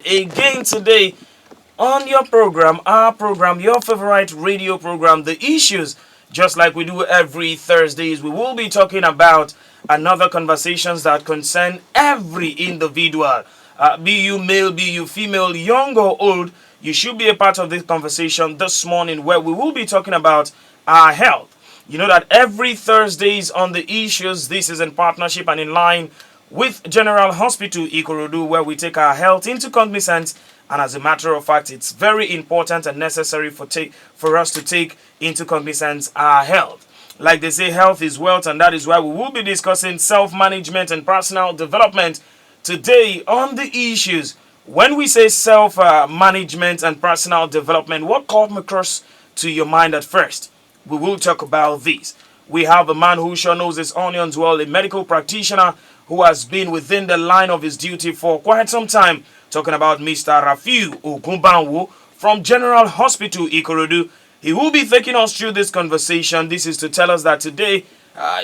again today on your program, our program, your favorite radio program, The Issues. Just like we do every Thursdays, we will be talking about another conversations that concern every individual. Be you male, be you female, young or old, you should be a part of this conversation this morning where we will be talking about our health. You know that every Thursdays on The Issues, this is in partnership and in line with General Hospital Ikorodu, where we take our health into cognizance. And as a matter of fact, it's very important and necessary for us to take into cognizance our health. Like they say, health is wealth, and that is why we will be discussing self-management and personal development today on The Issues. When we say self-management and personal development, what comes across to your mind at first? We will talk about this. We have a man who sure knows his onions well, a medical practitioner who has been within the line of his duty for quite some time. Talking about Mr. Rafiu Ogumbanwo from General Hospital Ikorodu. He will be taking us through this conversation. This is to tell us that today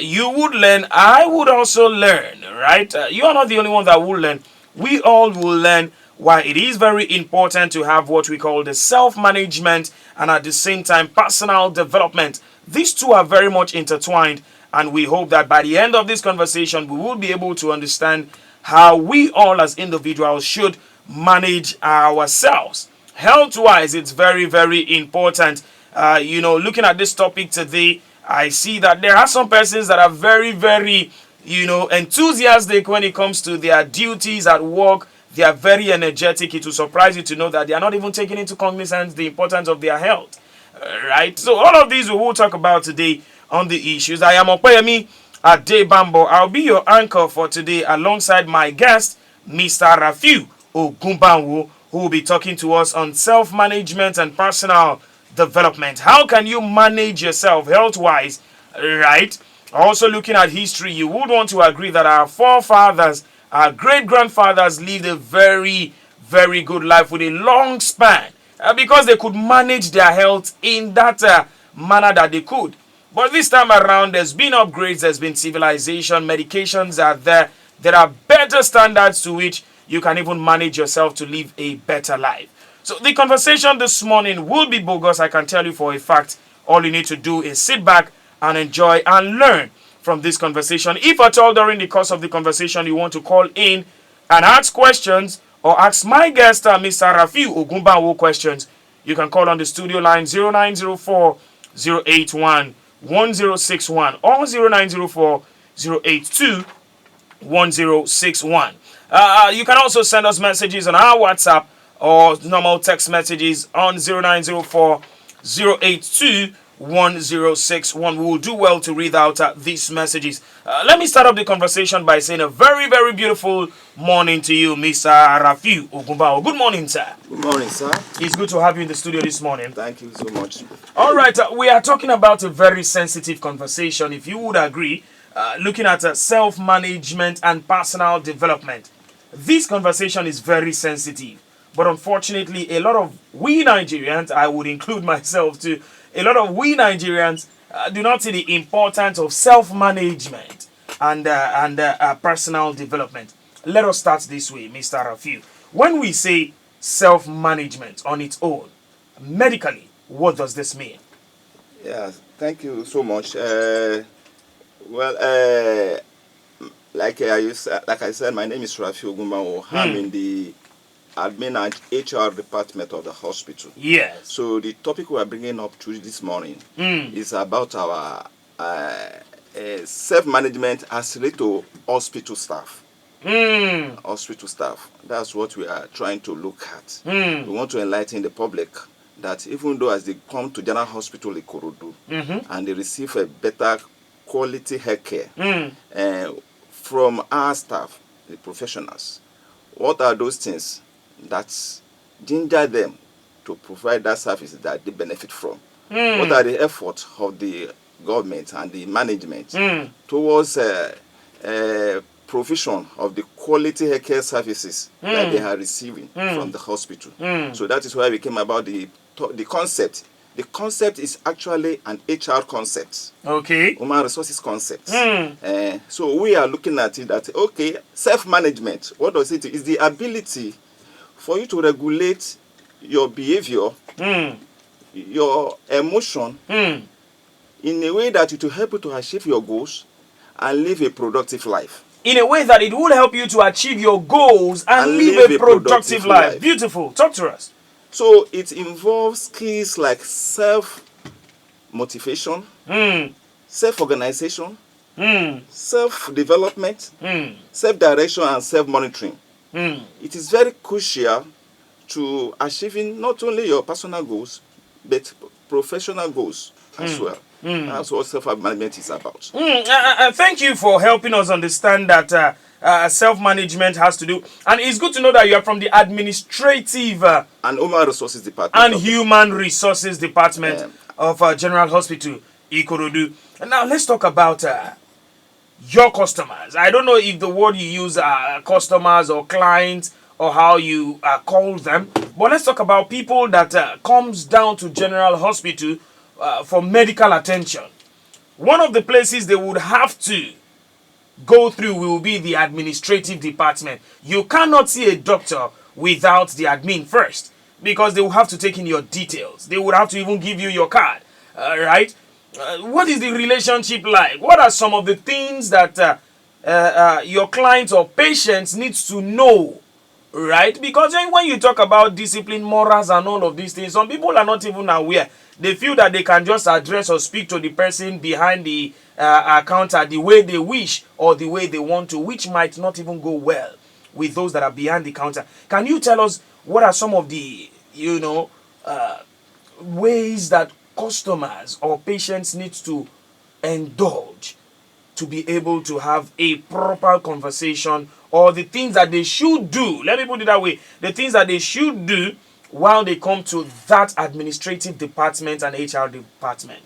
you would learn, I would also learn, right? You are not the only one that will learn. We all will learn why it is very important to have what we call the self-management and at the same time personal development. These two are very much intertwined, and we hope that by the end of this conversation we will be able to understand how we all as individuals should manage ourselves. Health-wise, it's very, very important. Looking at this topic today, I see that there are some persons that are very, very, enthusiastic when it comes to their duties at work. They are very energetic. It will surprise you to know that they are not even taking into cognizance the importance of their health. Right? So all of these we will talk about today on The Issues. I am Opeyemi Adebambo. I'll be your anchor for today alongside my guest, Mr. Rafiu Ogumbanwo, who will be talking to us on self-management and personal development. How can you manage yourself health-wise? Right? Also looking at history, you would want to agree that our forefathers, our great-grandfathers lived a very, very good life with a long span because they could manage their health in that manner that they could. But this time around, there's been upgrades, there's been civilization, medications are there. There are better standards to which you can even manage yourself to live a better life. So the conversation this morning will be bogus, I can tell you for a fact. All you need to do is sit back and enjoy and learn from this conversation. If at all during the course of the conversation you want to call in and ask questions or ask my guest, Mr. Rafiu Ogumbanwo, questions, you can call on the studio line 0904 081 1061 or 0904 082 1061. You can also send us messages on our WhatsApp or normal text messages on 0904 082 1061. We will do well to read out these messages. Let me start up the conversation by saying a very, very beautiful morning to you, Mr. Rafiu Ogumbanwo. Good morning, sir. Good morning, sir. It's good to have you in the studio this morning. Thank you so much. All right, we are talking about a very sensitive conversation, if you would agree, looking at self-management and personal development. This conversation is very sensitive, but unfortunately, a lot of we Nigerians, I would include myself too, a lot of we Nigerians do not see the importance of self-management and personal development. Let us start this way, Mr. Rafiu. When we say self-management on its own, medically, what does this mean? Yeah, thank you so much. Like I said, my name is Rafiu Ogumbanwo. I'm in the admin and HR department of the hospital. Yes. So the topic we are bringing up to this morning is about our self-management as related to hospital staff. Hospital staff. That's what we are trying to look at. We want to enlighten the public that even though as they come to General Hospital Ikorodu and they receive a better quality healthcare from our staff, the professionals, what are those things that ginger them to provide that service that they benefit from? What are the efforts of the government and the management towards provision of the quality healthcare services that they are receiving from the hospital? So that is why we came about the concept. The concept is actually an HR concept. Okay. Human resources concept. So we are looking at it that, okay, self-management, what does it do? Is the ability for you to regulate your behavior, your emotion, in a way that it will help you to achieve your goals and live a productive life. In a way that it will help you to achieve your goals and live a productive life. Beautiful. Talk to us. So it involves skills like self-motivation, self-organization, self-development, self-direction, and self-monitoring. It is very crucial to achieving not only your personal goals, but professional goals as well. That's what self-management is about. Thank you for helping us understand that self-management has to do. And it's good to know that you are from the administrative and human resources department. And human resources department of General Hospital Ikorodu. And now let's talk about your customers. I don't know if the word you use are customers or clients or how you call them. But let's talk about people that comes down to General Hospital for medical attention. One of the places they would have to go through will be the administrative department. You cannot see a doctor without the admin first, because they will have to take in your details. They would have to even give you your card, right? What is the relationship like? What are some of the things that your clients or patients needs to know, right? Because when you talk about discipline, morals, and all of these things, some people are not even aware. They feel that they can just address or speak to the person behind the counter the way they wish or the way they want to, which might not even go well with those that are behind the counter. Can you tell us what are some of the, ways that customers or patients need to indulge to be able to have a proper conversation, or the things that they should do? Let me put it that way. The things that they should do while they come to that administrative department and HR department.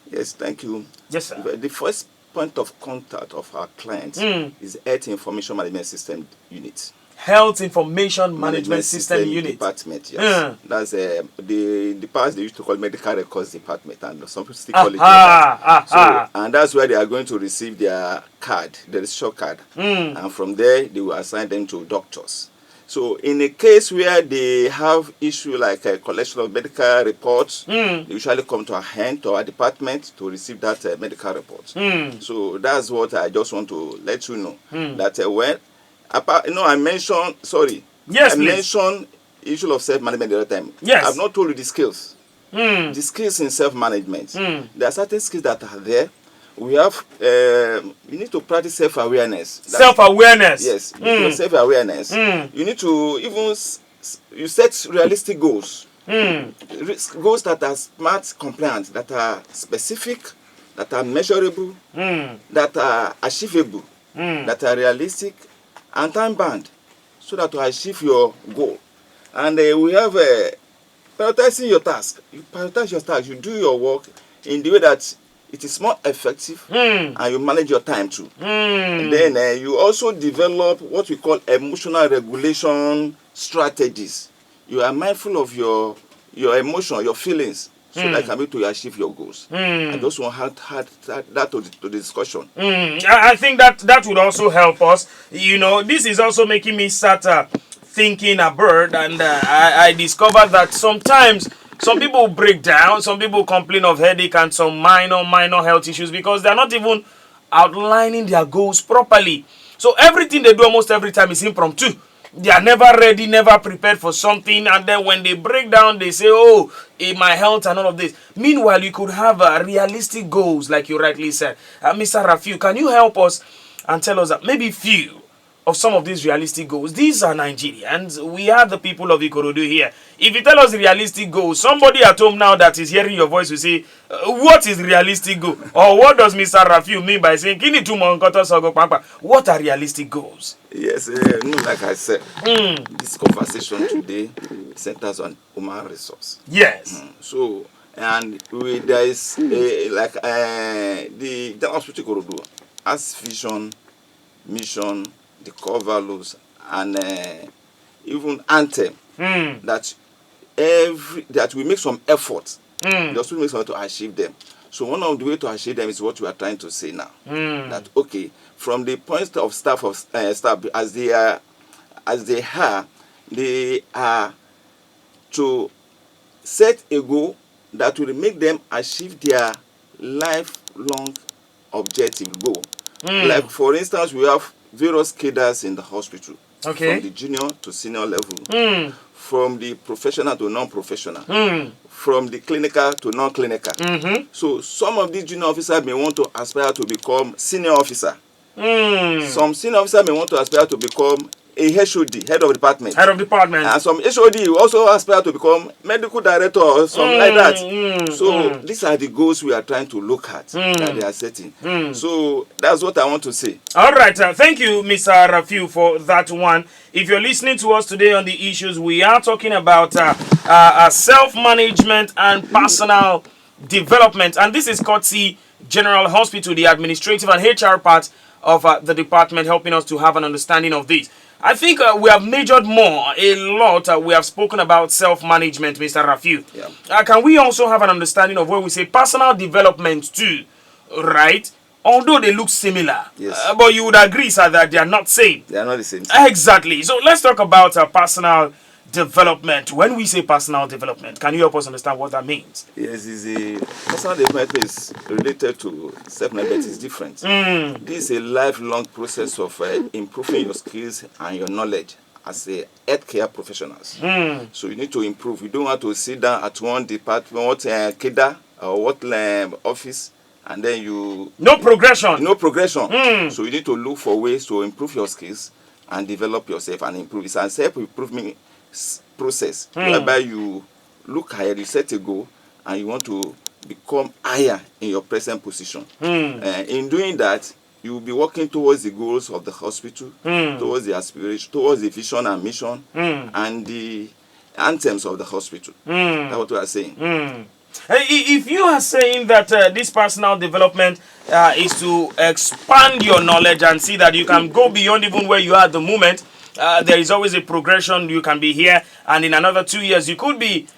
Yes, thank you. Yes, sir. The first point of contact of our clients is Health Information Management System Unit. Health Information Management System Unit. Department, yes. That's the past they used to call Medical Records Department, and some people still call it that. And that's where they are going to receive their card, the registration card. And from there, they will assign them to doctors. So in a case where they have issue like a collection of medical reports, they usually come to our hand, to our department, to receive that medical report. So that's what I just want to let you know. That I mentioned, Yes, I mentioned issue of self-management the other time. Yes. I've not told you the skills. The skills in self-management. There are certain skills that are there. We have, you need to practice self-awareness. Self-awareness? Yes, self-awareness. You need to you set realistic goals. Goals that are smart, compliant, that are specific, that are measurable, that are achievable, that are realistic, and time-bound, so that to achieve your goal. And we have prioritizing your task. You prioritize your task. You do your work in the way that it is more effective, and you manage your time too. And then you also develop what we call emotional regulation strategies. You are mindful of your emotion, your feelings, so that you can be able to achieve your goals. I just want to add that to the discussion. I think that would also help us. This is also making me start thinking about, and I discovered that sometimes some people break down, some people complain of headache and some minor health issues because they're not even outlining their goals properly. So everything they do almost every time is impromptu. They are never ready, never prepared for something, and then when they break down, they say, my health and all of this. Meanwhile, you could have realistic goals, like you rightly said. Mr. Rafiu, can you help us and tell us that maybe few of some of these realistic goals? These are Nigerians. We are the people of Ikorodu here. If you tell us realistic goals, somebody at home now that is hearing your voice will say, what is realistic goal? Or what does Mr. Rafiu mean by saying, what are realistic goals? Yes, like I said, this conversation today centers on human resource. Yes. So, and there is the General Hospital Ikorodu has vision, mission, the core values, and even anthem that we make some effort. The hospital makes some effort to achieve them. So one of the way to achieve them is what we are trying to say now. That from the point of staff as they are, They are to set a goal that will make them achieve their lifelong objective goal. Like for instance, we have various cadres in the hospital, Okay. from the junior to senior level, from the professional to non-professional, from the clinical to non-clinical. So some of these junior officers may want to aspire to become senior officer. Some senior officer may want to aspire to become a HOD, head of department. Head of department. And some HOD also aspire to become medical director or something like that. So these are the goals we are trying to look at that they are setting. So that's what I want to say. All right. Thank you, Mr. Rafiu, for that one. If you're listening to us today on the issues, we are talking about self-management and personal development. And this is courtesy General Hospital, the administrative and HR part of the department, helping us to have an understanding of this. I think we have majored a lot. We have spoken about self-management, Mr. Rafiu. Yeah. Can we also have an understanding of when we say personal development too, right? Although they look similar, Yes. But you would agree, sir, that they are not same. They are not the same. Exactly. So let's talk about personal development. When we say personal development, can you help us understand what that means? Yes, personal development is related to self-management. It's different. This is a lifelong process of improving your skills and your knowledge as a healthcare professionals. So you need to improve. You don't want to sit down at one department, what cadre or what office, and then no progression. No progression. So you need to look for ways to improve your skills and develop yourself and improve. It's a self-improvement process whereby you look ahead, you set a goal, and you want to become higher in your present position. In doing that, you will be working towards the goals of the hospital, towards the aspiration, towards the vision and mission, and the anthems of the hospital. That's what we are saying. If you are saying that this personal development is to expand your knowledge and see that you can go beyond even where you are at the moment, there is always a progression. You can be here, and in another 2 years, you could be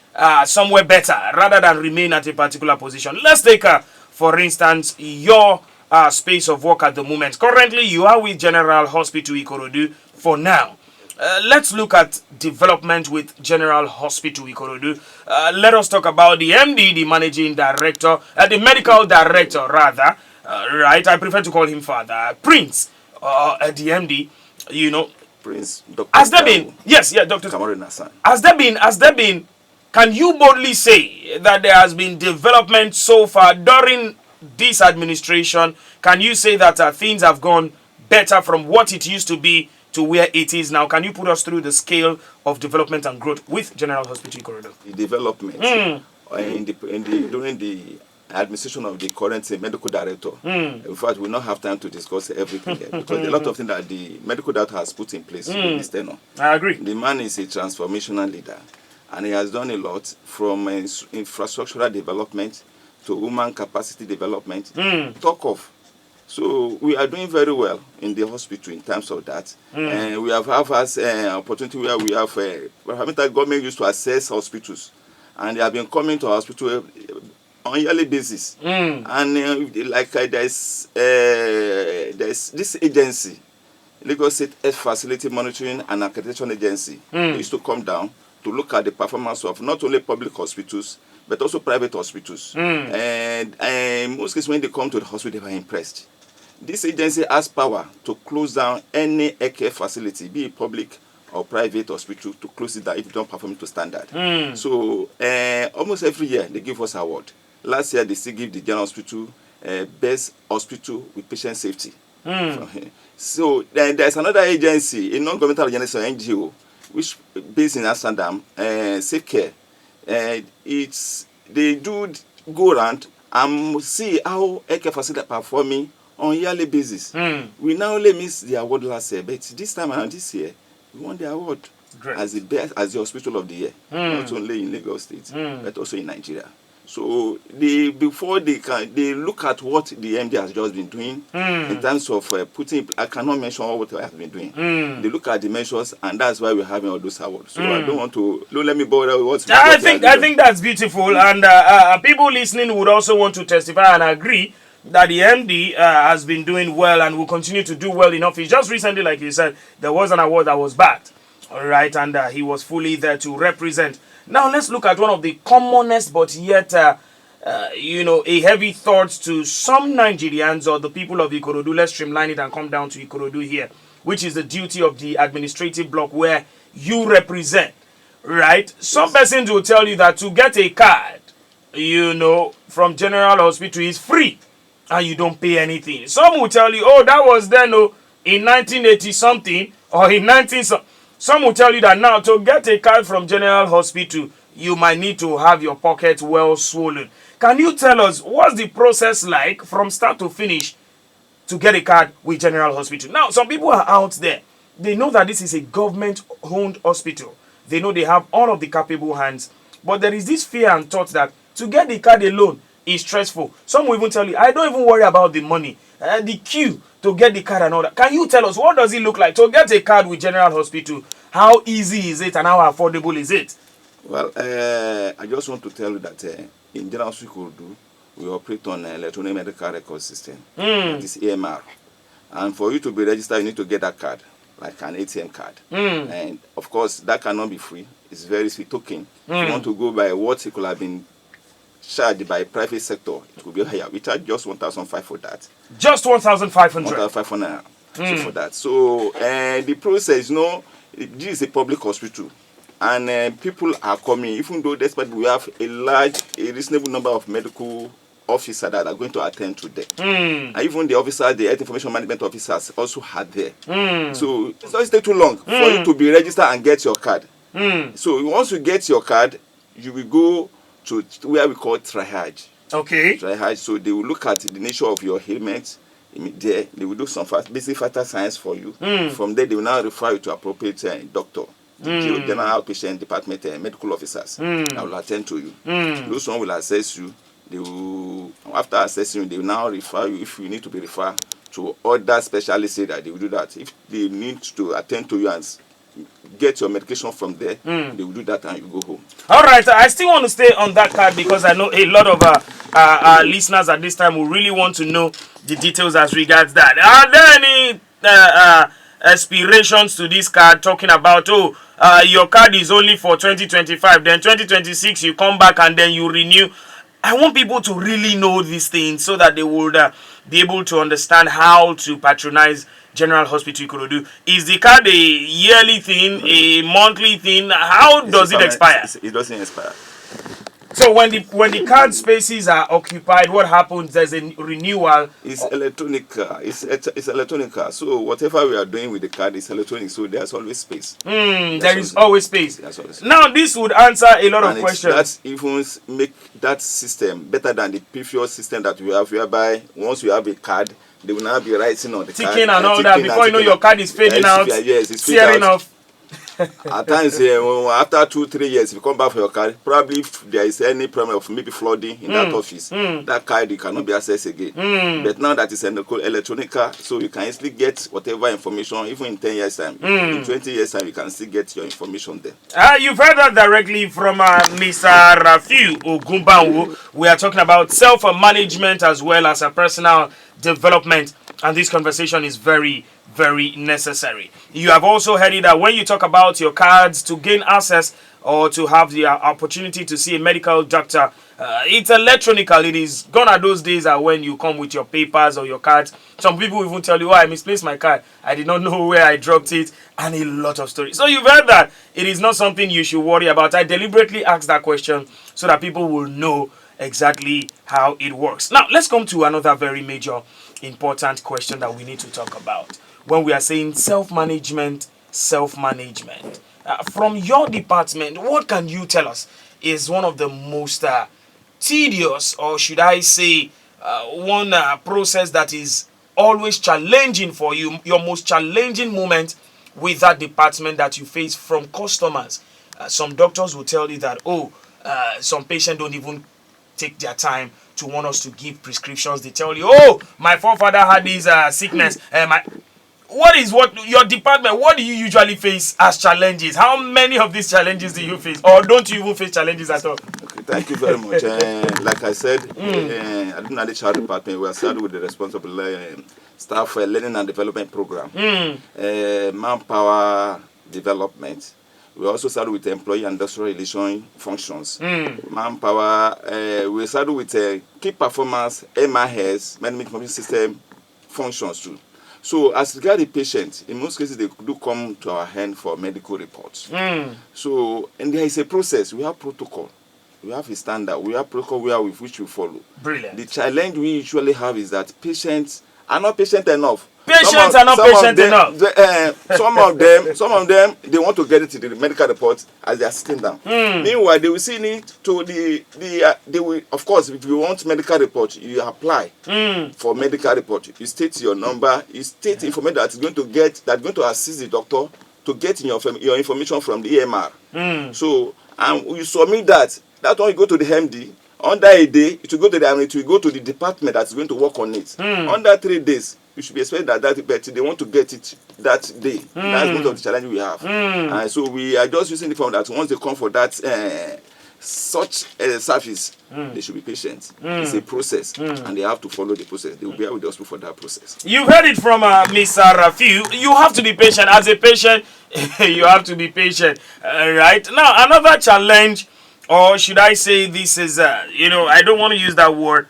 somewhere better rather than remain at a particular position. Let's take, for instance, your space of work at the moment. Currently, you are with General Hospital Ikorodu for now. Let's look at development with General Hospital Ikorodu. Let us talk about the MD, the managing director, the medical director rather. Right, I prefer to call him Father Prince, the MD. You know, Prince Dr. Has there been? Yes, yeah, Dr. Kamaru Nassan. Has there been? Can you boldly say that there has been development so far during this administration? Can you say that things have gone better from what it used to be to where it is now? Can you put us through the scale of development and growth with General Hospital Ikorodu? The development during the administration of the current medical director. In fact, we will not have time to discuss everything here because a lot of things that the medical director has put in place in this tenure. I agree. The man is a transformational leader, and he has done a lot from infrastructural development to human capacity development. Talk of. So we are doing very well in the hospital in terms of that. And we have opportunity where we have government used to assess hospitals, and they have been coming to our hospital on a yearly basis. And there's this agency, Lagos State Health Facility Monitoring and Accreditation Agency, they used to come down to look at the performance of not only public hospitals but also private hospitals. And in most cases, when they come to the hospital, they were impressed. This agency has power to close down any healthcare facility, be it public or private hospital, to close it down if you don't perform to standard. So almost every year they give us award. Last year they still give the General Hospital best hospital with patient safety. So then there's another agency, a non-governmental organization, NGO, which based in Amsterdam, Safe Care. They do go around and see how healthcare facilities are performing on a yearly basis. We now only missed the award last year, but this time around this year, we won the award as the best, as the hospital of the year, not only in Lagos State, but also in Nigeria. So before they look at what the MD has just been doing in terms of putting, I cannot mention all what I have been doing. They look at the measures, and that's why we're having all those awards. So I don't want to, don't let me bother with what's. I think that's beautiful, and people listening would also want to testify and agree that the MD has been doing well and will continue to do well in office. Just recently, like you said, there was an award that was backed. All right, and he was fully there to represent. Now let's look at one of the commonest but yet a heavy thought to some Nigerians or the people of Ikorodu. Let's streamline it and come down to Ikorodu here, which is the duty of the administrative block where you represent, right? Some persons will tell you that to get a card, from General Hospital is free and you don't pay anything. Some will tell you, oh, that was then in 1980 something or in 19 something. Some will tell you that now to get a card from General Hospital, you might need to have your pocket well swollen. Can you tell us what's the process like from start to finish to get a card with General Hospital? Now, some people are out there. They know that this is a government-owned hospital. They know they have all of the capable hands. But there is this fear and thought that to get the card alone is stressful. Some will even tell you, I don't even worry about the money. The queue to get the card and all that. Can you tell us what does it look like to get a card with General Hospital? How easy is it and how affordable is it? Well, I just want to tell you that in General Hospital, we operate on electronic medical record system. It is EMR. And for you to be registered, you need to get that card, like an ATM card. And of course, that cannot be free. It's very sweet token. If you want to go by what it could have been charged by private sector, it could be higher. We charge just 1,500 for that. Just 1,500? 1,500 for that. So the process, this is a public hospital. And people are coming, even though despite we have a reasonable number of medical officers that are going to attend to them. And even the officers, the health information management officers also are there. So it doesn't take too long for you to be registered and get your card. So once you get your card, you will go to where we call triage. Okay. Triage. So they will look at the nature of your ailment. There, they will do some basic vital science for you. From there, they will now refer you to appropriate doctor. General outpatient department medical officers that will attend to you. Those one will assess you. They will, after assessing you, they will now refer you if you need to be referred to other specialists. Say that they will do that. If they need to attend to you and get your medication from there, they will do that and you go home. All right, I still want to stay on that card because I know a lot of our listeners at this time will really want to know the details as regards that. Are there any aspirations to this card talking about, your card is only for 2025, then 2026 you come back and then you renew? I want people to really know these things so that they would be able to understand how to patronize General Hospital Ikorodu. Is the card a yearly thing, a monthly thing? How does it expire? It doesn't expire. So when the card spaces are occupied, what happens? There's a renewal. It's electronic. It's electronic. So whatever we are doing with the card is electronic. So there's always space. There is always space. Always space. Now this would answer a lot of questions. That even make that system better than the previous system that we have, whereby once you have a card, they will now be writing on the card. Ticking and all that. Before you know, your card is fading out. Yes, it's tearing off. At times, after 2-3 years, if you come back for your card, probably if there is any problem of maybe flooding in that office, that card you cannot be accessed again. But now that it's electronic card, so you can easily get whatever information, even in 10 years' time. In 20 years' time, you can still get your information there. You've heard that directly from Mr. Rafiu Ogumbanwu. We are talking about self-management as well as a personal development, and this conversation is very, very necessary. You have also heard it that when you talk about your cards to gain access or to have the opportunity to see a medical doctor, it's electronical. It is gone are those days are when you come with your papers or your cards. Some people even tell you, I misplaced my card. I did not know where I dropped it, and a lot of stories. So you've heard that. It is not something you should worry about. I deliberately asked that question so that people will know exactly how it works. Now, let's come to another very major, important question that we need to talk about. When we are saying self-management. From your department, what can you tell us is one of the most tedious, or should I say, one process that is always challenging for you, your most challenging moment with that department that you face from customers? Some doctors will tell you that, some patients don't even take their time to want us to give prescriptions. They tell you, my forefather had this sickness. What your department, what do you usually face as challenges? How many of these challenges do you face? Or don't you even face challenges at all? Okay, thank you very much. Like I said, I do not HR department. We are started with the responsible staff learning and development program. Manpower development. We also started with employee and industrial relation functions, manpower. We started with key performance, MIS, management information system functions too. So as regard the patient, in most cases they do come to our hand for medical reports. So, and there is a process. We have protocol. We have a standard. We have protocol with which we follow. Brilliant. The challenge we usually have is that patients are not patient enough. Patients are not patient enough. Some of them, they want to get it to the medical report as they are sitting down. Meanwhile, they will see need to they will, of course, if you want medical report, you apply for medical report. You state your number, you state information that is going to assist the doctor to get your information from the EMR. So, you submit that. That's when you go to the MD. Under a day, it will go to the department that's going to work on it. Under 3 days, you should be expecting that but they want to get it that day. That's one of the challenge we have. And so we are just using the form that once they come for that such service, they should be patient. It's a process, and they have to follow the process. They will be able to hospital for that process. You've heard it from Mr. Rafiu. You have to be patient. As a patient, you have to be patient. Right? Now, another challenge, or should I say this is, I don't want to use that word.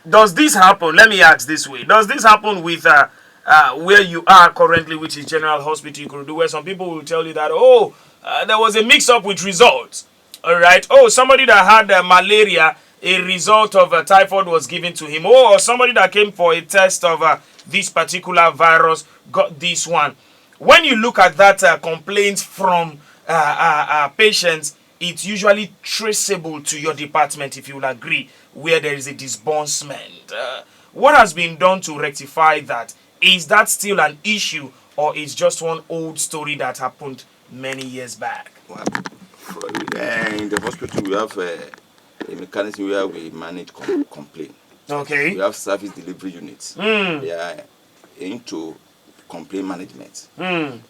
Does this happen? Let me ask this way. Does this happen with where you are currently, which is General Hospital Ikorodu, where some people will tell you that, there was a mix-up with results. All right. Somebody that had malaria, a result of typhoid was given to him. Or somebody that came for a test of this particular virus got this one. When you look at that complaint from patients, it's usually traceable to your department, if you will agree, where there is a disbursement. What has been done to rectify that? Is that still an issue, or is just one old story that happened many years back? Well, in the hospital, we have a mechanism where we manage complaint. Okay. We have service delivery units. They are into complaint management.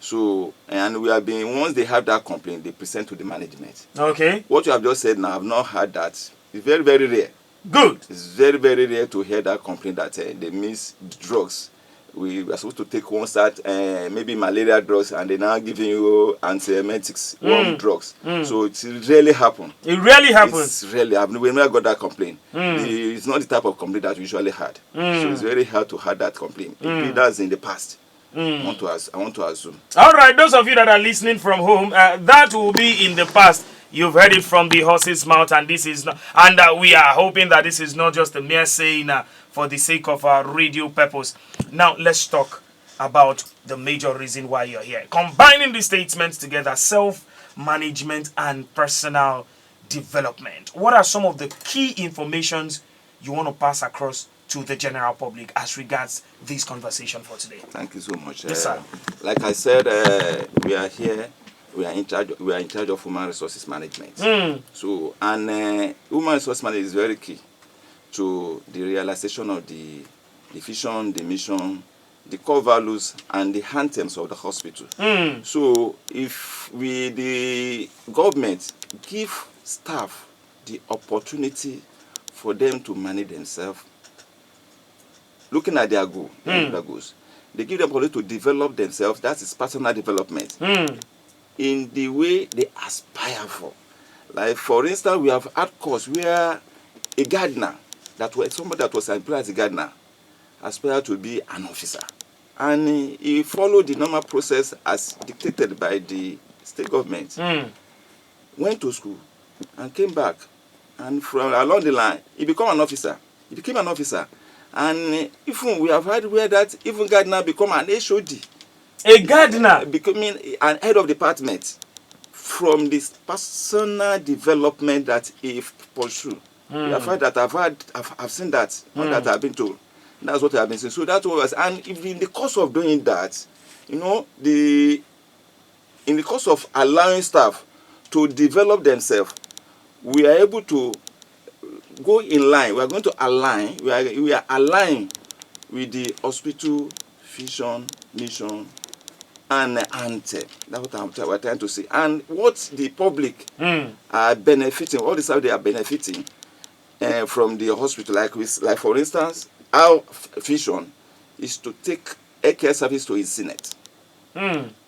So, and we have been, once they have that complaint, they present to the management. Okay. What you have just said now, I've not heard that. It's very, very rare. Good. It's very, very rare to hear that complaint that they miss drugs. We are supposed to take one start, maybe malaria drugs, and they now giving you antiemetics, warm drugs. So it rarely happens. It rarely happens. It's rarely happened. We never got that complaint. It's not the type of complaint that we usually had. So it's very hard to have that complaint. That's in the past. I want to assume. All right, those of you that are listening from home, that will be in the past. You've heard it from the horse's mouth, and this is not, and we are hoping that this is not just a mere saying for the sake of our radio purpose. Now, let's talk about the major reason why you're here. Combining the statements together, self-management and personal development. What are some of the key informations you want to pass across to the general public as regards this conversation for today? Thank you so much. Yes, sir. Like I said, we are here. We are in charge of human resources management. So, and human resource management is very key to the realization of the vision, the mission, the core values, and the anthems of the hospital. So, if the government give staff the opportunity for them to manage themselves, looking at their goal, their goals, they give them the opportunity to develop themselves. That is personal development. In the way they aspire for. Like, for instance, we have had course where a gardener, somebody that was employed as a gardener, aspired to be an officer. And he followed the normal process as dictated by the state government. Went to school and came back. And from along the line, he became an officer. And even we have heard where that even gardener become an HOD. A gardener becoming an head of department from this personal development that he pursued. I've heard that. I've seen that. Not that I've been told. That's what I've been saying. So that was, and if in the course of doing that, in the course of allowing staff to develop themselves, we are able to go in line. We are going to align. We are aligned with the hospital vision, mission, and anthem. That's what we're trying to say. And what the public are benefiting, all the stuff they are benefiting from the hospital, like for instance, our vision is to take healthcare service to its Senate.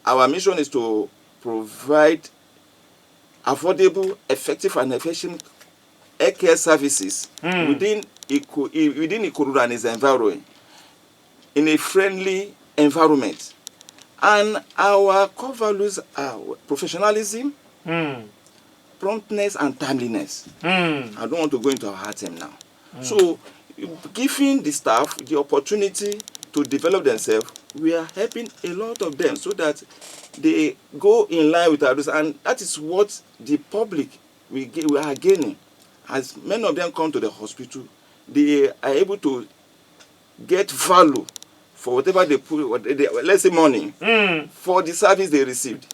Our mission is to provide affordable, effective, and efficient healthcare services within Ikorodu and its environment, in a friendly environment. And our core values are professionalism, promptness, and timeliness. I don't want to go into our item now. So, giving the staff the opportunity to develop themselves, we are helping a lot of them so that they go in line with our rules, and that is what the public we are gaining. As many of them come to the hospital, they are able to get value for whatever they put, let's say money, for the service they received.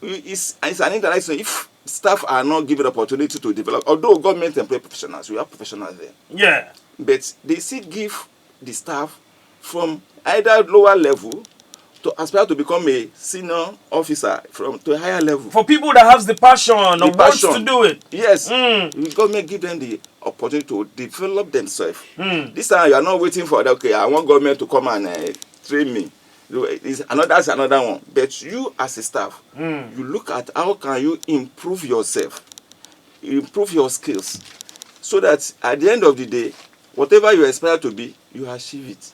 It's an interaction. If staff are not given opportunity to develop, although government employ professionals, we have professionals there. Yeah. But they still give the staff from either lower level to aspire to become a senior officer to a higher level. For people that have the passion or wants to do it. Yes. The government give them the opportunity to develop themselves. This time you are not waiting for, okay, I want government to come and train me. That's another one. But you as a staff, you look at how can you improve yourself, improve your skills, so that at the end of the day, whatever you aspire to be, you achieve it.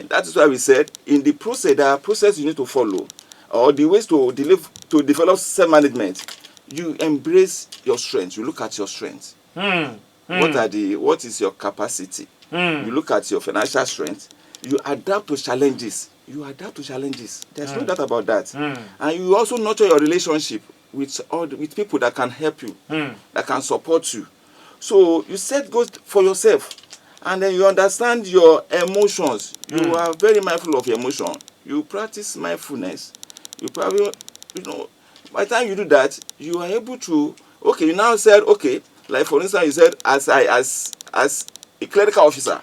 That is why we said, in the process, there are processes you need to follow, or the ways to develop self-management. You embrace your strengths. You look at your strengths. What is your capacity? You look at your financial strength. You adapt to challenges. There's no doubt about that. And you also nurture your relationship with people that can help you, that can support you. So you set goals for yourself, and then you understand your emotions. You are very mindful of your emotion. You practice mindfulness. You probably, by the time you do that, you are able to, you now said, like for instance, you said, as a clerical officer,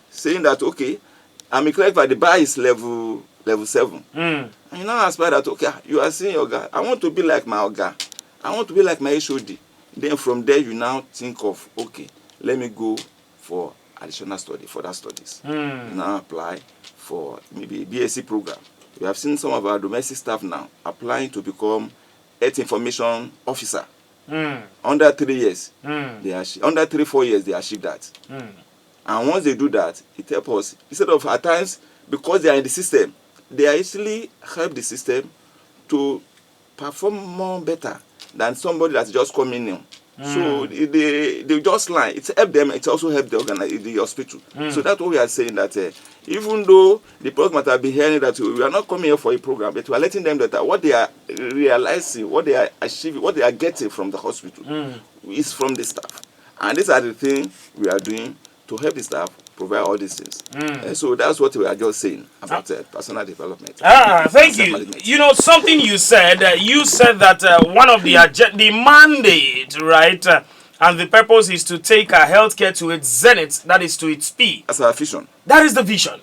saying that, I'm a clerical, but the bar is level 7. And you now aspire that, you are saying, I want to be like my Oga. I want to be like my HOD. Then from there, you now think of, let me go for additional study, further studies. You now apply for maybe a BSc program. We have seen some of our domestic staff now applying to become health information officer. Under 3 years, under 3-4 years, they achieve that. And once they do that, it helps us. Instead of at times, because they are in the system, they actually help the system to perform more better than somebody that's just coming in. So they just line. It's help them. It also help the hospital. So that's what we are saying, that even though the public might have been hearing that we are not coming here for a program, but we are letting them that what they are realizing, what they are achieving, what they are getting from the hospital is from the staff. And these are the things we are doing to help the staff provide all these things. So that's what we are just saying about personal development. Thank you. Something you said that one of the mandate, right, and the purpose is to take our healthcare to its zenith, that is to its peak. That's our vision. That is the vision.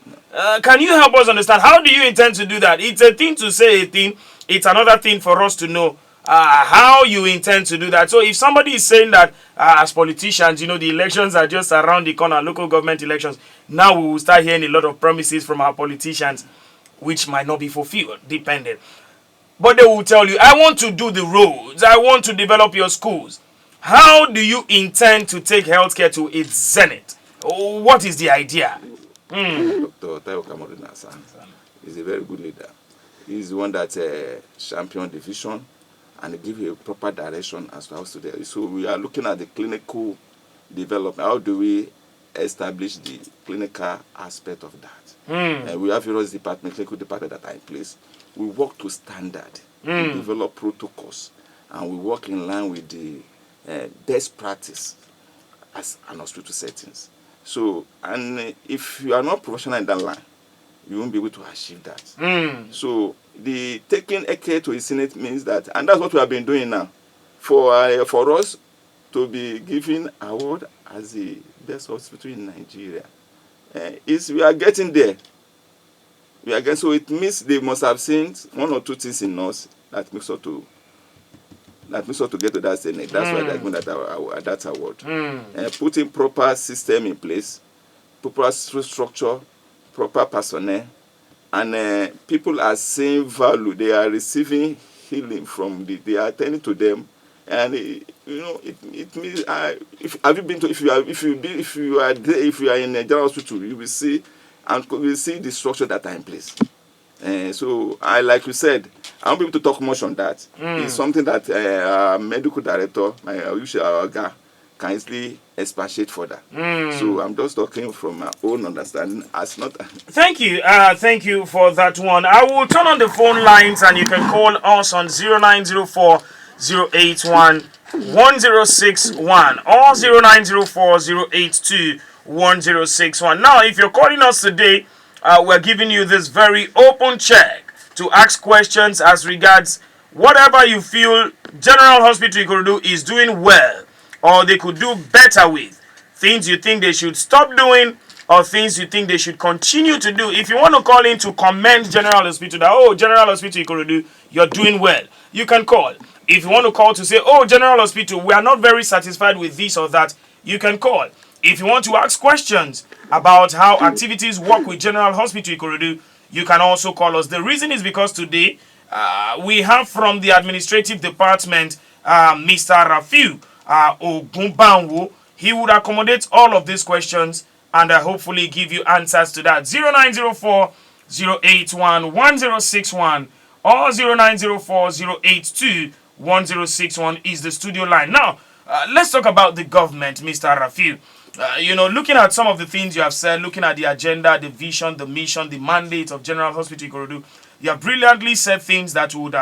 Can you help us understand, how do you intend to do that? It's a thing to say a thing, it's another thing for us to know how you intend to do that. So if somebody is saying that as politicians, the elections are just around the corner, local government elections, now we will start hearing a lot of promises from our politicians, which might not be fulfilled, dependent. But they will tell you, I want to do the roads, I want to develop your schools. How do you intend to take healthcare to its zenith? What is the idea? Dr. Taiwo Kamoru Nassan is a very good leader. He's the one that championed the vision and give you a proper direction as to how to do it. So we are looking at the clinical development. How do we establish the clinical aspect of that? We have various clinical departments that are in place. We work to standard. We develop protocols, and we work in line with the best practice as an hospital settings. So, and if you are not professional in that line, you won't be able to achieve that. So the taking care to the Senate means that, and that's what we have been doing now, for us to be given award as the best hospital in Nigeria. We are getting there. So it means they must have seen one or two things in us that makes us to get to that Senate. That's why they're going at that award. Putting proper system in place, proper structure, proper personnel, and people are seeing value. They are receiving healing from they are attending to them, and it means if have you been to if you are there, if you are in a general hospital, you will see and you will see the structure that are in place. So I like you said, I won't be able to talk much on that. It's something that our medical director, my Oga, can easily expatiate further. So I'm just talking from my own understanding. As not. Thank you. Thank you for that one. I will turn on the phone lines and you can call us on 0904 081 1061 or 0904 082 1061. Now, if you're calling us today, we're giving you this very open check to ask questions as regards whatever you feel General Hospital Ikorodu is doing well or they could do better with. Things you think they should stop doing or things you think they should continue to do. If you want to call in to commend General Hospital that, oh, General Hospital Ikorodu, you're doing well, you can call. If you want to call to say, oh, General Hospital, we are not very satisfied with this or that, you can call. If you want to ask questions about how activities work with General Hospital Ikorodu, you can also call us. The reason is because today we have from the administrative department Mr. Rafiu Ogunbanwo. He would accommodate all of these questions and hopefully give you answers to that. 0904 081 1061 or 0904 082 1061 is the studio line. Now, let's talk about the government, Mr. Rafiu. Looking at some of the things you have said, looking at the agenda, the vision, the mission, the mandate of General Hospital Ikorodu, you have brilliantly said things that would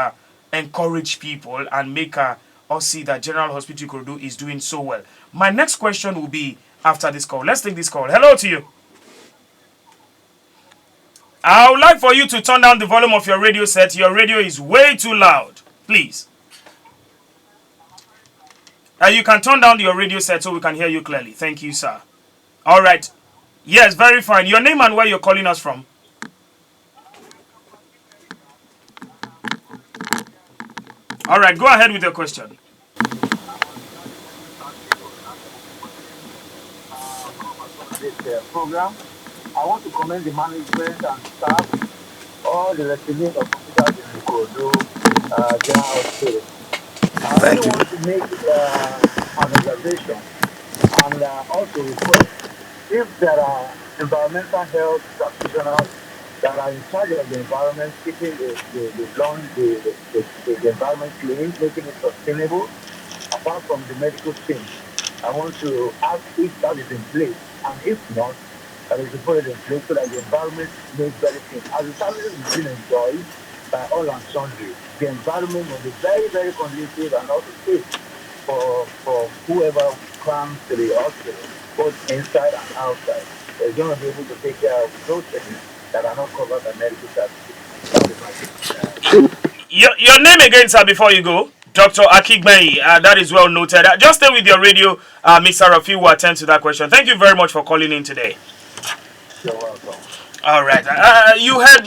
encourage people and make us see that General Hospital Ikorodu is doing so well. My next question will be after this call. Let's take this call. Hello to you. I would like for you to turn down the volume of your radio set. Your radio is way too loud. Please. You can turn down your radio set so we can hear you clearly. Thank you, sir. All right. Yes, very fine. Your name and where you're calling us from. All right, go ahead with your question. This program, I want to commend the management and staff, all the residents of hospitals in Ikorodu General Hospital. I Thank really you. want to make an observation and also request if there are environmental health practitioners that are in charge of the environment, keeping the environment clean, making it sustainable, apart from the medical team. I want to ask if that is in place, and if not, that is to put it in place so that the environment makes very clean. As the services is being enjoyed by all and sundry, the environment will be very, very conducive and also safe for whoever comes to the hospital, both inside and outside. They're going to be able to take care of those things that are not covered by medical services. That is my Your name again, sir, before you go. Dr. Akigbeyi, that is well noted. Just stay with your radio. Mr. Rafi will attend to that question. Thank you very much for calling in today. You're welcome. All right. You heard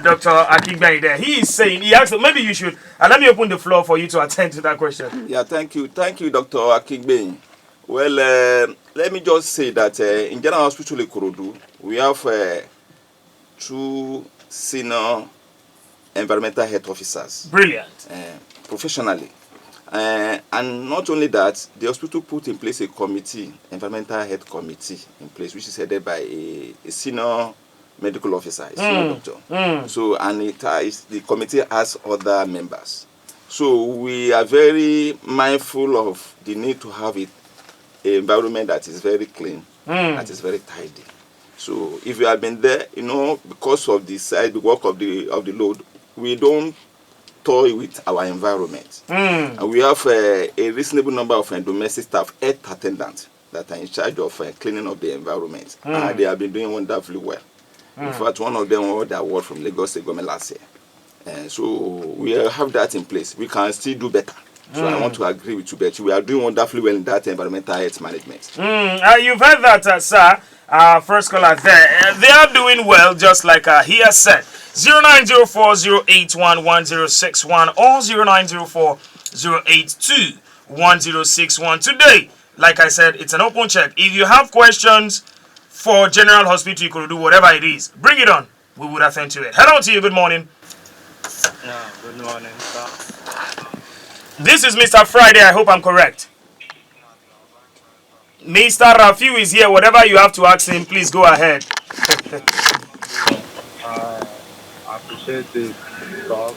Dr. Akigbeyi there. He is saying, he asked, maybe you should, let me open the floor for you to attend to that question. Yeah, thank you, Dr. Akigbeyi. Well, let me just say that in General Hospital Ikorodu, we have 2 senior environmental health officers. Brilliant. Professionally. And not only that, the hospital put in place a committee, environmental health committee in place, which is headed by a senior medical officer, a senior doctor. So, and the committee has other members. So we are very mindful of the need to have an environment that is very clean, that is very tidy. So if you have been there, because of the work of the load, we don't toy with our environment. And we have a reasonable number of domestic staff, health attendants, that are in charge of cleaning up the environment. And they have been doing wonderfully well. In fact, one of them won the award from Lagos State Government last year. So we have that in place. We can still do better. So I want to agree with you, Betty. We are doing wonderfully well in that environmental health management. You've heard that, sir. First caller there. They are doing well, just like he has said. 0904-081-1061 or 0904-082-1061. Today, like I said, it's an open check. If you have questions for General Hospital Ikorodu, whatever it is, bring it on. we would attend to it. Hello to you. Good morning. Yeah, good morning, sir. This is Mr. Friday. I hope I'm correct. Mr. Rafiu is here. Whatever you have to ask him, please go ahead. I appreciate this talk.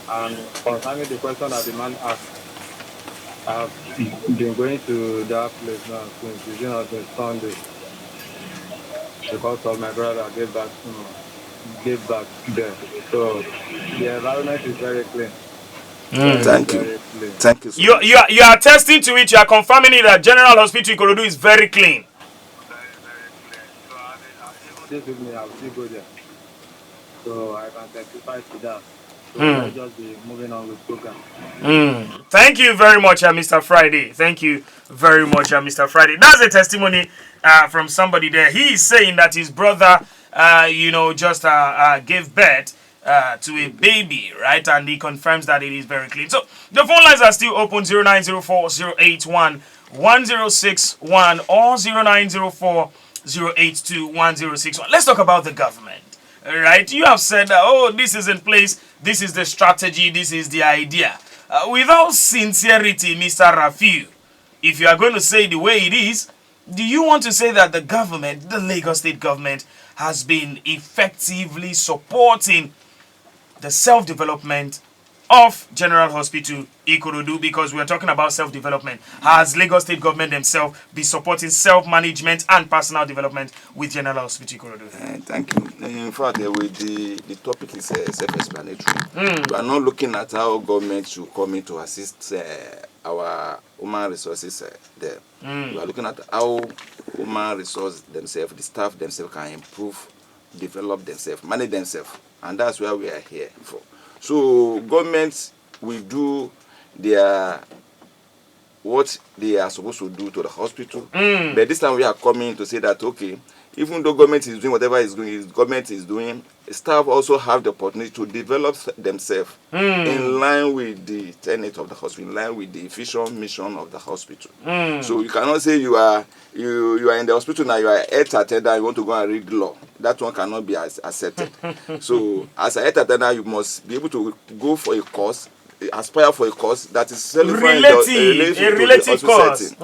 And concerning the question that the man asked, I've been going to that place now since since Sunday because of my brother gave back there. So the environment is very clean. Thank you. Very clean. Thank you so much. You are attesting to it. You are confirming it that General Hospital Ikorodu is very clean. Very clean. So this evening I'll still go there. So I can testify to that. So I'll just be moving on with program. Thank you very much, Mr. Friday. Thank you very much, Mr. Friday. That's a testimony from somebody there. He is saying that his brother, just gave birth to a baby, right? And he confirms that it is very clean. So the phone lines are still open: 0904-081-1061 or 0904-082-1061. Let's talk about the government. Right, you have said that, this is in place, this is the strategy, this is the idea. Without sincerity, Mr. Rafiu, if you are going to say the way it is, do you want to say that the government, the Lagos State government, has been effectively supporting the self-development of General Hospital Ikorodu? Because we are talking about self-development. Has Lagos State government themselves been supporting self-management and personal development with General Hospital Ikorodu? Thank you. In fact, with the topic is self-explanatory. We are not looking at how government should come in to assist our human resources there. We are looking at how human resources themselves, the staff themselves can improve, develop themselves, manage themselves. And that's where we are here for. So governments will do what they are supposed to do to the hospital. But this time we are coming to say that, okay, even though government is doing whatever government is doing, staff also have the opportunity to develop themselves in line with the tenet of the hospital, in line with the vision, mission of the hospital. So you cannot say you are in the hospital now, you are a health attendant, you want to go and read law. That one cannot be accepted. So as a health attendant, you must be able to go for a course, aspire for a course that is relative course.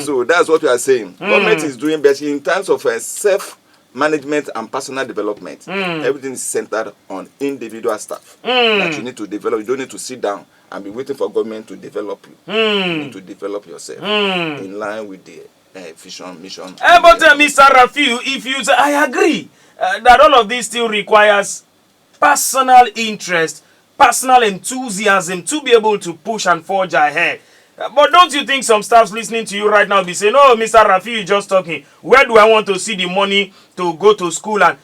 So that's what we are saying. Government is doing best in terms of self-management and personal development. Everything is centered on individual staff that you need to develop. You don't need to sit down and be waiting for government to develop you. You need to develop yourself in line with the vision, mission. But Mr. Rafiu, if you say, I agree that all of this still requires personal interest, personal enthusiasm to be able to push and forge ahead. But don't you think some staffs listening to you right now be saying, "Oh, Mr. Rafiu is just talking. Where do I want to see the money to go to school?" And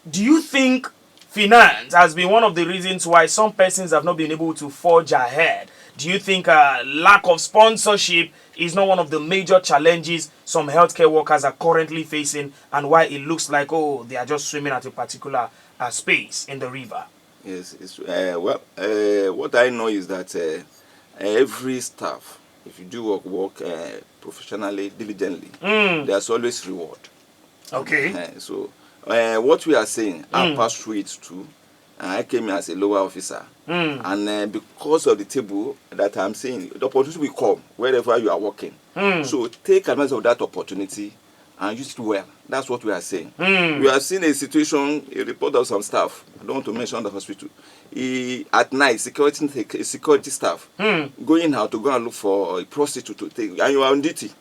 do you think finance has been one of the reasons why some persons have not been able to forge ahead? Do you think lack of sponsorship is not one of the major challenges some healthcare workers are currently facing, and why it looks like, they are just swimming at a particular space in the river? Yes, what I know is that every staff, if you do work professionally, diligently, there's always reward. Okay. So what we are saying, I passed through it too. I came here as a lower officer, and because of the table that I'm seeing, the opportunity will come wherever you are working. So take advantage of that opportunity and use it well. That's what we are saying. We have seen a situation, a report of some staff, I don't want to mention the hospital, at night, security staff, going out to go and look for a prostitute to take, and you are on duty.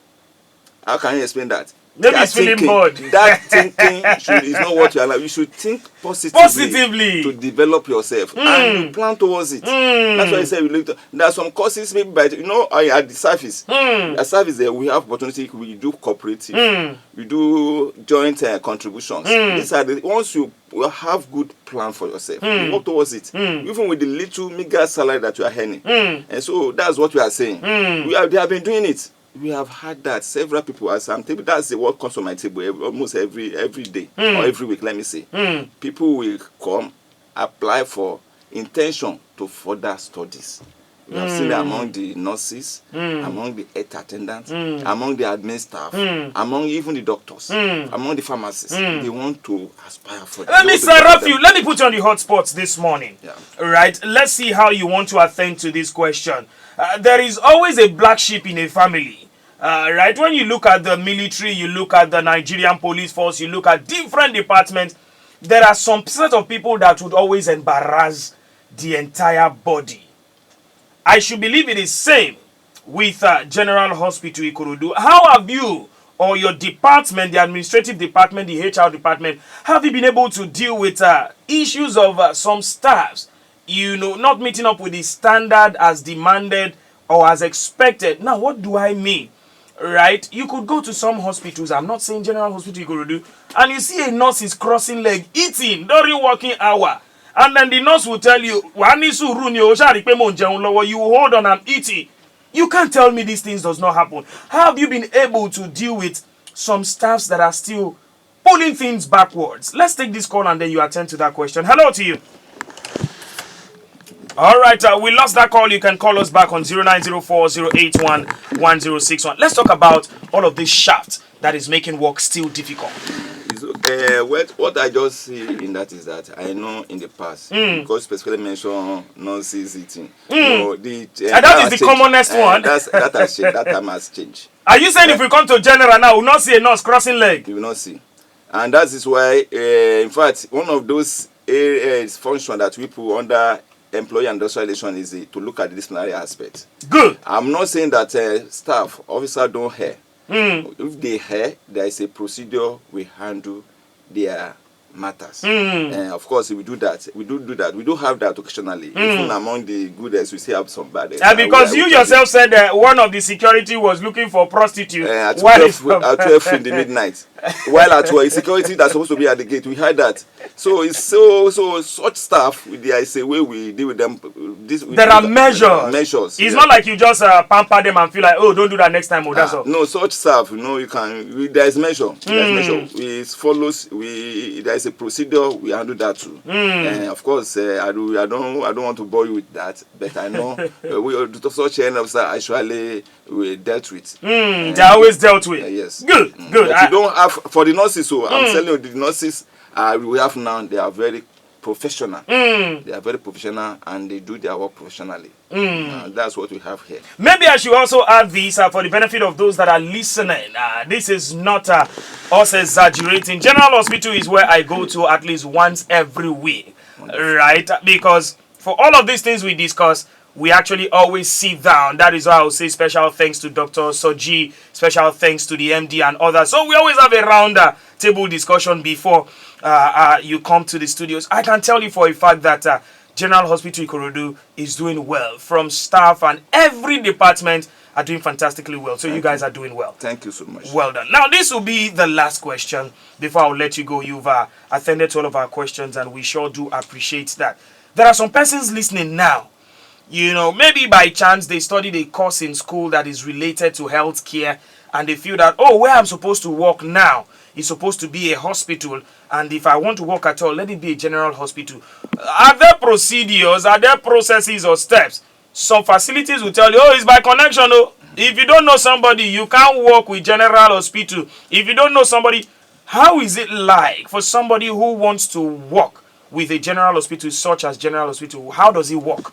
How can you explain that? Maybe it's feeling bored. That thinking is not what you are like. You should think positively to develop yourself, and you plan towards it. That's why I say there are some courses maybe at the service. At service there we have opportunity. We do cooperative, we do joint contributions. These are once you have good plan for yourself, you work towards it, even with the little meager salary that you are earning. And so that's what we are saying. They have been doing it. We have had that several people at some table. That's what comes on my table almost every day or every week. Let me say, people will come apply for intention to further studies, We have seen it among the nurses, among the health attendants, among the admin staff, among even the doctors, among the pharmacists. They want to aspire for that. Let me serve you. Let me put you on the hot spots this morning. Yeah. Right? Let's see how you want to attend to this question. There is always a black sheep in a family. Right? When you look at the military, you look at the Nigerian police force, you look at different departments, there are some set of people that would always embarrass the entire body. I should believe it is same with General Hospital Ikorodu. How have you or your department, the administrative department, the HR department, have you been able to deal with issues of some staffs, not meeting up with the standard as demanded or as expected? Now, what do I mean? Right? You could go to some hospitals, I'm not saying General Hospital Ikorodu, and you see a nurse is crossing leg, eating during working hour. And then the nurse will tell you, you hold on, I'm eating. You can't tell me these things does not happen. How have you been able to deal with some staffs that are still pulling things backwards? Let's take this call and then you attend to that question. Hello to you. All right, we lost that call. You can call us back on 0904-081-1061. Let's talk about all of this shaft that is making work still difficult. What I just see in that is that I know in the past, because specifically mentioned nurses eating. And that is the commonest one. That has changed. That time has changed. Are you saying if we come to general now, we'll not see a nurse crossing leg? You will not see. And that is why, in fact, one of those areas function that we put under employee and industrial relation is to look at the disciplinary aspect. Good. I'm not saying that staff, officers don't hear. If they hear, there is a procedure we handle their matters. Of course, we do that. We do that. We do have that occasionally. Even among the good we still have some bad. Because you yourself said that one of the security was looking for prostitutes. At 12 in the midnight. While at work, security that's supposed to be at the gate, we had that. So it's so such stuff. There is a way we deal with them. There are measures. It's not like you just pamper them and feel like, oh, don't do that next time. That's all. No, such stuff. You can. There is measure. It follows. There is a procedure. We handle that too. Of course, I don't want to bore you with that, but I know such an officer actually we dealt with. They are always dealt with. Yes. Good. But you don't have for the nurses. So I'm telling you, the nurses we have now, they are very professional. They are very professional and they do their work professionally. That's what we have here. Maybe I should also add this for the benefit of those that are listening. This is not us exaggerating. General Hospital is where I go to at least once every week. Right? Because for all of these things we discuss, we actually always sit down. That is why I will say special thanks to Dr. Soji, special thanks to the MD and others. So we always have a round table discussion before you come to the studios. I can tell you for a fact that General Hospital Ikorodu is doing well. From staff and every department are doing fantastically well. So you guys are doing well. Thank you so much. Well done. Now this will be the last question before I'll let you go. You've attended to all of our questions and we sure do appreciate that. There are some persons listening now. Maybe by chance they studied a course in school that is related to healthcare and they feel that, oh, where I'm supposed to work now is supposed to be a hospital, and if I want to work at all, let it be a general hospital. Are there procedures, are there processes or steps? Some facilities will tell you, oh, it's by connection. Oh. If you don't know somebody, you can't work with general hospital. If you don't know somebody, how is it like for somebody who wants to work with a general hospital such as General Hospital? How does it work?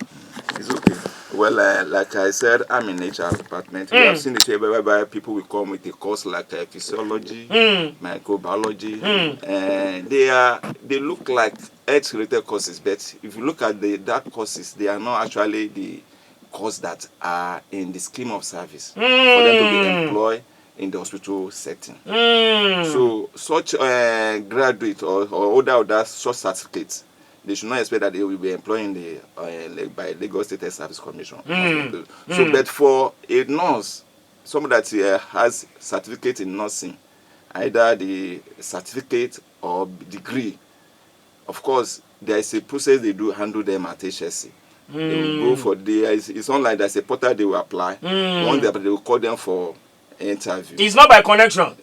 It's okay. Well, like I said, I'm in HR department. We have seen it whereby people will come with a course like physiology, microbiology, and they look like health-related courses. But if you look at that courses, they are not actually the course that are in the scheme of service for them to be employed in the hospital setting. So such graduate or older such certificates, they should not expect that they will be employing by Lagos State Health Service Commission. So, but for a nurse, someone that has certificate in nursing, either the certificate or degree, of course, there is a process they do handle them at HSC. They will go for it's not like there's a portal they will apply. One day they will call them for interview. It's not by connection.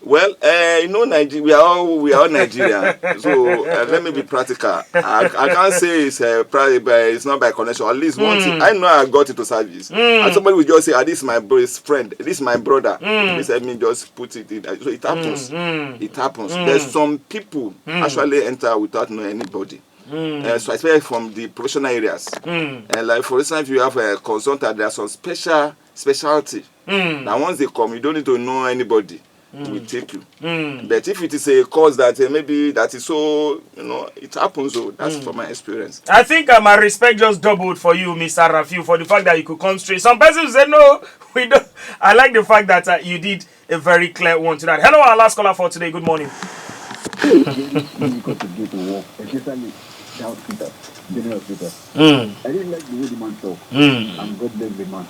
Well, we are all Nigerian. So let me be practical. I can't say it's it's not by connection. At least one thing I know, I got into service, and somebody will just say, "This is my friend. This is my brother." Please let me just put it in. So it happens. It happens. There's some people actually enter without knowing anybody. So especially from the professional areas. And like for instance, if you have a consultant, there's some specialty. Now once they come, you don't need to know anybody. Will take you. But if it is a cause that maybe that is so, it happens. So that's from my experience. I think my respect just doubled for you, Mr. Rafiu, for the fact that you could come straight. Some persons say no, we don't. I like the fact that you did a very clear one to that. Hello, our last caller for today. Good morning. Difficult to get to work, especially the hospital, general hospital. I didn't like the way the man talk, and God bless the man.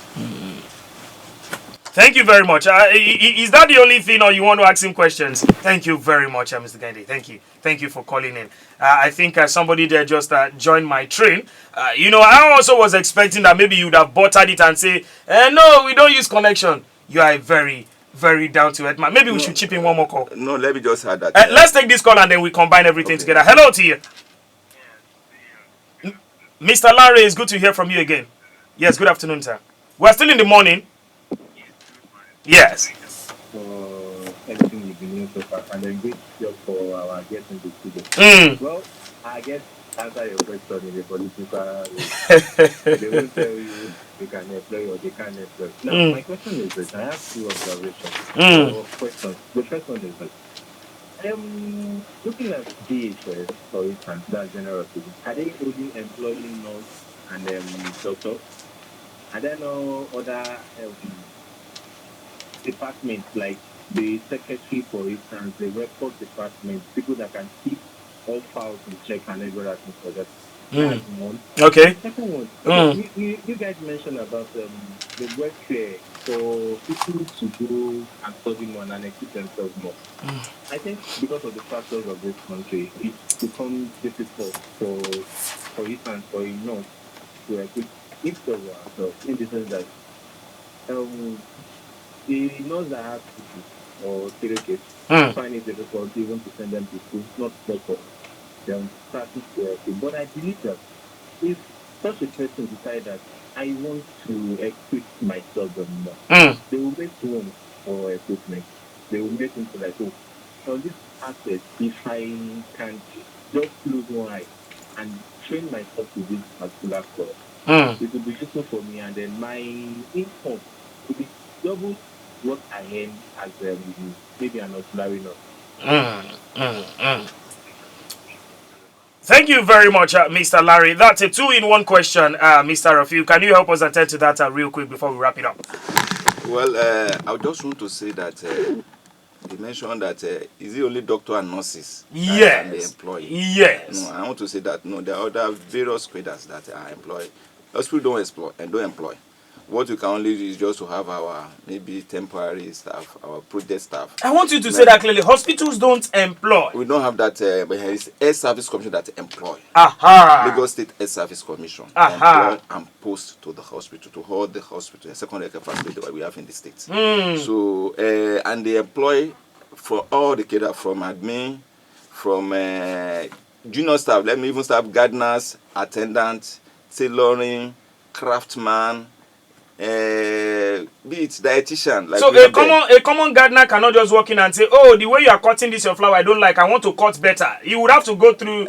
Thank you very much. Is that the only thing, or you want to ask him questions? Thank you very much, Mr. Gandhi. Thank you. Thank you for calling in. I think somebody there just joined my train. I also was expecting that maybe you would have buttered it and say, no, we don't use connection. You are a very, very down-to-earth man. Maybe we should chip in one more call. No, let me just add that. Let's take this call and then we combine everything together. Hello to you. Mr. Larry, it's good to hear from you again. Yes, good afternoon, sir. We're still in the morning. Yes. For everything you've been doing so far, and then great job for our guests in the studio. Well, I guess answer your question in a political way. They won't tell you they can employ or they can't employ. Now, my question is this. I have two observations or questions. The first one is this. Looking at DHS, for instance, that's general hospital, are they only employing nurse and doctors? And then other departments like the secretary, for instance, the record department, people that can keep all files in check and every other thing for that. That's one. Okay. Second one, you guys mentioned about the welfare for people to go and study more and equip themselves more. I think because of the factors of this country, it becomes difficult for instance, for a nurse to equip themselves in the sense that the nurse that have people or kids find it difficult even to send them to school, not for them starting to equip. But I believe that if such a person decide that I want to equip myself more, they will make room for equipment. They will make room for like, on this aspect, if I can just close one eye and train myself to this particular course, it will be useful for me, and then my income will be double what I earn as maybe an auxiliary nurse. Thank you very much, Mr. Larry. That's a 2-in-1 question, Mr. Rafiu. Can you help us attend to that real quick before we wrap it up? Well, I just want to say that you mentioned that is it only doctor and nurses that they employ? Yes. No, I want to say that no, there are other various cadres that are employed. Hospitals don't employ. What we can only do is just to have our maybe temporary staff, our project staff. I want you to say that clearly. Hospitals don't employ. We don't have that, but it's Air Service Commission that employ. Lagos State Air Service Commission employ and post to the hospital, to hold the hospital, the secondary care facility that we have in the state. So, and they employ for all the cadre from admin, from junior staff, let me even staff, gardeners, attendants, tailoring, craftsman, be it dietitian. Like so a common gardener cannot just walk in and say, oh, the way you are cutting this your flower I don't like, I want to cut better. You would have to go through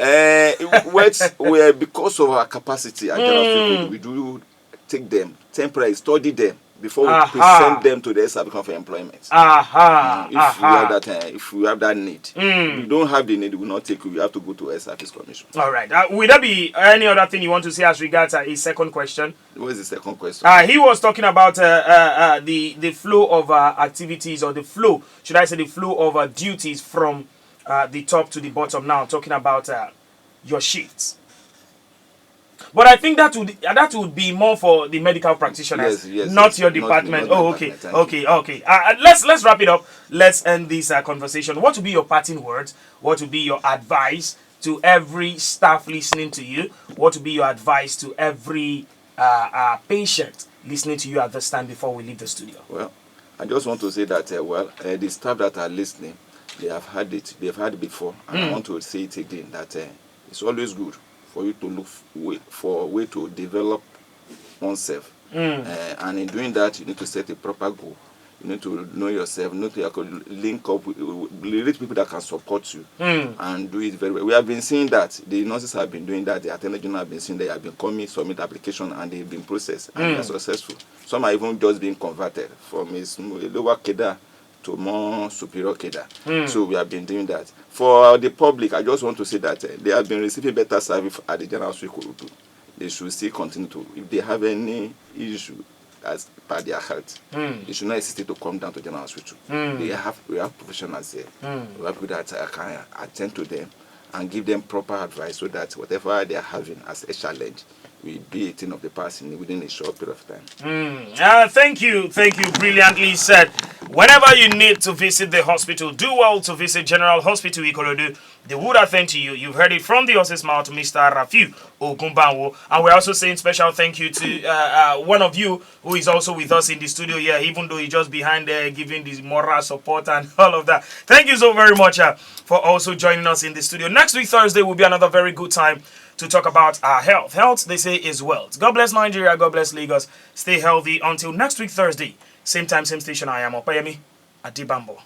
because of our capacity at people, we do take them temporarily, study them before we present them to the service for employment. If we have that need, if we don't have the need, we will not take you. We have to go to a service commission. All right. Will there be any other thing you want to say as regards his second question? What is the second question? He was talking about the flow of activities, or the flow, should I say, the flow of duties from the top to the bottom. Now I'm talking about your shifts. But I think that would be more for the medical practitioners, not your department. Okay. Let's wrap it up. Let's end this conversation. What would be your parting words? What would be your advice to every staff listening to you? What would be your advice to every patient listening to you at this time before we leave the studio? Well, I just want to say that, the staff that are listening, they have had it. They've had it before. And I want to say it again, that it's always good for you to look for a way to develop oneself. And in doing that, you need to set a proper goal. You need to know yourself, you need to link up with people that can support you and do it very well. We have been seeing that. The nurses have been doing that. The attendant general have been seeing they have been coming, submit application, and they've been processed and they are successful. Some are even just being converted from a lower cadre to more superior cadre. So we have been doing that. For the public, I just want to say that they have been receiving better service at the General Hospital. They should still continue to. If they have any issue as per their health, they should not hesitate to come down to General Hospital. We have professionals there. We have people that can attend to them and give them proper advice so that whatever they are having as a challenge will be a thing of the past within a short period of time. Thank you, brilliantly said. Whenever you need to visit the hospital, do well to visit General Hospital Ikorodu. They would attend to you. You've heard it from the horse's mouth, Mr. Rafiu Ogunbanwo. And we're also saying special thank you to one of you who is also with us in the studio here, even though he's just behind there giving the moral support and all of that. Thank you so very much for also joining us in the studio. Next week, Thursday, will be another very good time to talk about our health. Health, they say, is wealth. God bless Nigeria. God bless Lagos. Stay healthy until next week, Thursday. Same time, same station. I am Opayemi Adibambo.